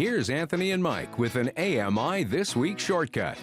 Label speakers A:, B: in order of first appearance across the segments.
A: Here's Anthony and Mike with an AMI This Week shortcut.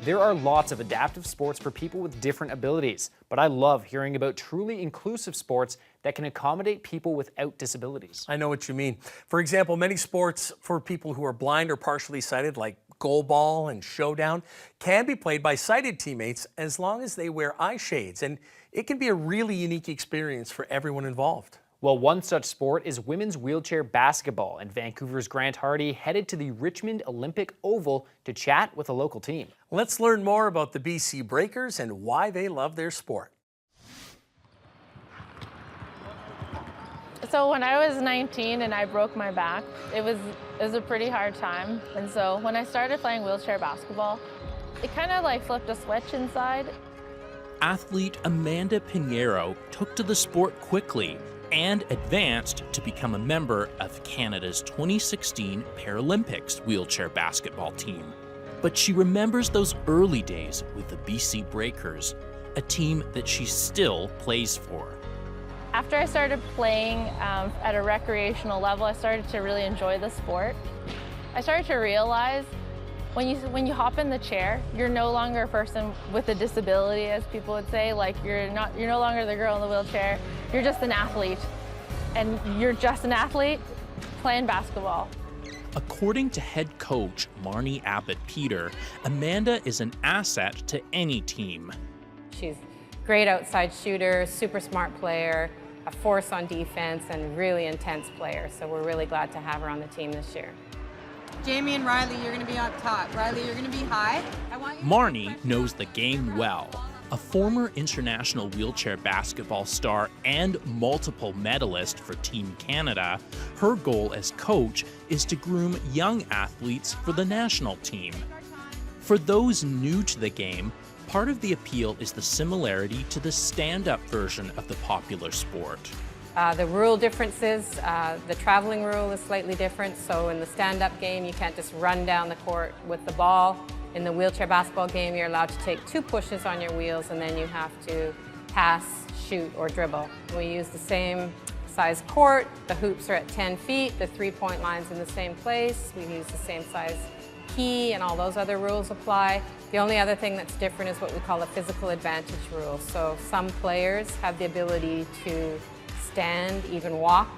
B: There are lots of adaptive sports for people with different abilities, but I love hearing about truly inclusive sports that can accommodate people without disabilities.
C: I know what you mean. For example, many sports for people who are blind or partially sighted, like goalball and showdown, can be played by sighted teammates as long as they wear eye shades, and it can be a really unique experience for everyone involved.
B: Well, one such sport is women's wheelchair basketball, and Vancouver's Grant Hardy headed to the Richmond Olympic Oval to chat with a local team.
C: Let's learn more about the BC Breakers and why they love their sport.
D: So when I was 19 and I broke my back, it was a pretty hard time. And so when I started playing wheelchair basketball, it kind of like flipped a switch inside.
E: Athlete Amanda Panero took to the sport quickly and advanced to become a member of Canada's 2016 Paralympics wheelchair basketball team. But she remembers those early days with the BC Breakers, a team that she still plays for.
D: After I started playing at a recreational level, I started to really enjoy the sport. I started to realize when you hop in the chair, you're no longer a person with a disability, as people would say. Like you're no longer the girl in the wheelchair. You're just an athlete, and you're just an athlete playing basketball.
E: According to head coach Marnie Abbott-Peter, Amanda is an asset to any team.
F: She's a great outside shooter, super smart player, a force on defense, and really intense player. So we're really glad to have her on the team this year.
G: Jamie and Riley, you're going to be up top. Riley, you're going to be high.
E: Marnie knows the game well. A former international wheelchair basketball star and multiple medalist for Team Canada, her goal as coach is to groom young athletes for the national team. For those new to the game, part of the appeal is the similarity to the stand-up version of the popular sport.
F: The rule differences, the traveling rule is slightly different. So in the stand-up game, you can't just run down the court with the ball. In the wheelchair basketball game, you're allowed to take 2 pushes on your wheels, and then you have to pass, shoot, or dribble. We use the same size court. The hoops are at 10 feet. The three-point line's in the same place. We use the same size key, and all those other rules apply. The only other thing that's different is what we call a physical advantage rule. So some players have the ability to stand, even walk.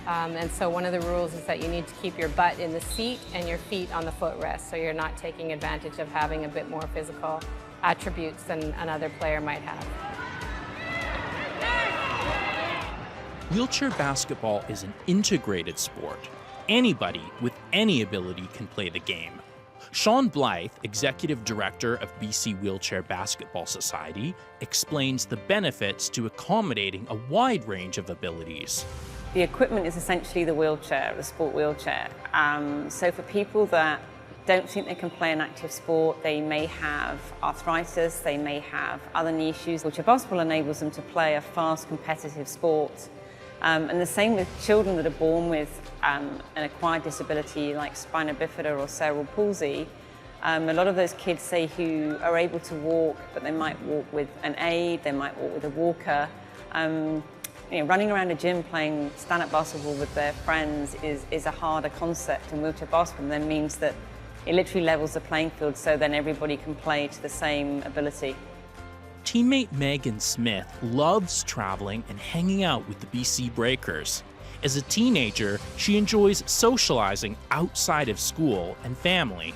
F: And so one of the rules is that you need to keep your butt in the seat and your feet on the footrest, so you're not taking advantage of having a bit more physical attributes than another player might have.
E: Wheelchair basketball is an integrated sport. Anybody with any ability can play the game. Sean Blythe, Executive Director of BC Wheelchair Basketball Society, explains the benefits to accommodating a wide range of abilities.
H: The equipment is essentially the wheelchair, the sport wheelchair. So for people that don't think they can play an active sport, they may have arthritis, they may have other knee issues. Wheelchair basketball enables them to play a fast, competitive sport. And the same with children that are born with an acquired disability like spina bifida or cerebral palsy. A lot of those kids, say, who are able to walk, but they might walk with an aid, they might walk with a walker. Running around a gym playing stand-up basketball with their friends is a harder concept, and wheelchair basketball then means that it literally levels the playing field, so then everybody can play to the same ability.
E: Teammate Megan Smith loves traveling and hanging out with the BC Breakers. As a teenager, she enjoys socializing outside of school and family.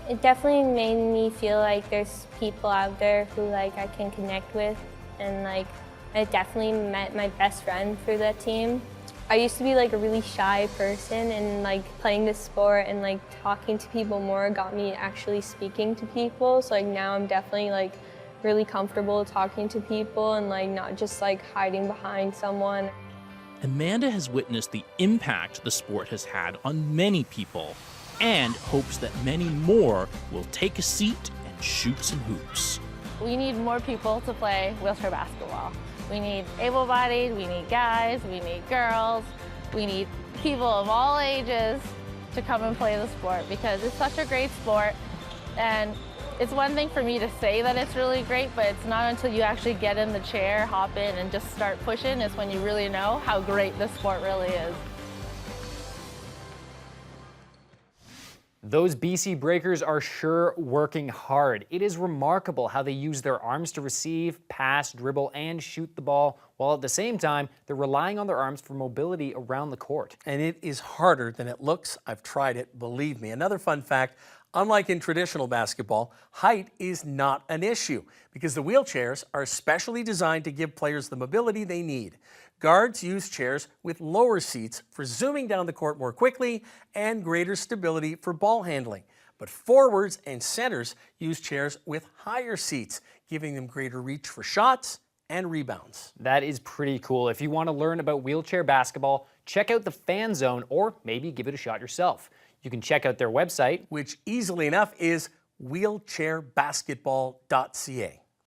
I: It definitely made me feel like there's people out there who I can connect with, and I definitely met my best friend through that team. I used to be a really shy person, and playing this sport and talking to people more got me actually speaking to people. So now I'm definitely really comfortable talking to people and not just hiding behind someone.
E: Amanda has witnessed the impact the sport has had on many people and hopes that many more will take a seat and shoot some hoops.
D: We need more people to play wheelchair basketball. We need able-bodied, we need guys, we need girls, we need people of all ages to come and play the sport, because it's such a great sport. And it's one thing for me to say that it's really great, but it's not until you actually get in the chair, hop in, and just start pushing is when you really know how great this sport really is.
B: Those BC Breakers are sure working hard. It is remarkable how they use their arms to receive, pass, dribble, and shoot the ball, while at the same time, they're relying on their arms for mobility around the court.
C: And it is harder than it looks. I've tried it, believe me. Another fun fact, unlike in traditional basketball, height is not an issue because the wheelchairs are specially designed to give players the mobility they need. Guards use chairs with lower seats for zooming down the court more quickly and greater stability for ball handling. But forwards and centers use chairs with higher seats, giving them greater reach for shots and rebounds.
B: That is pretty cool. If you want to learn about wheelchair basketball, check out the Fan Zone or maybe give it a shot yourself. You can check out their website,
C: which easily enough is wheelchairbasketball.ca.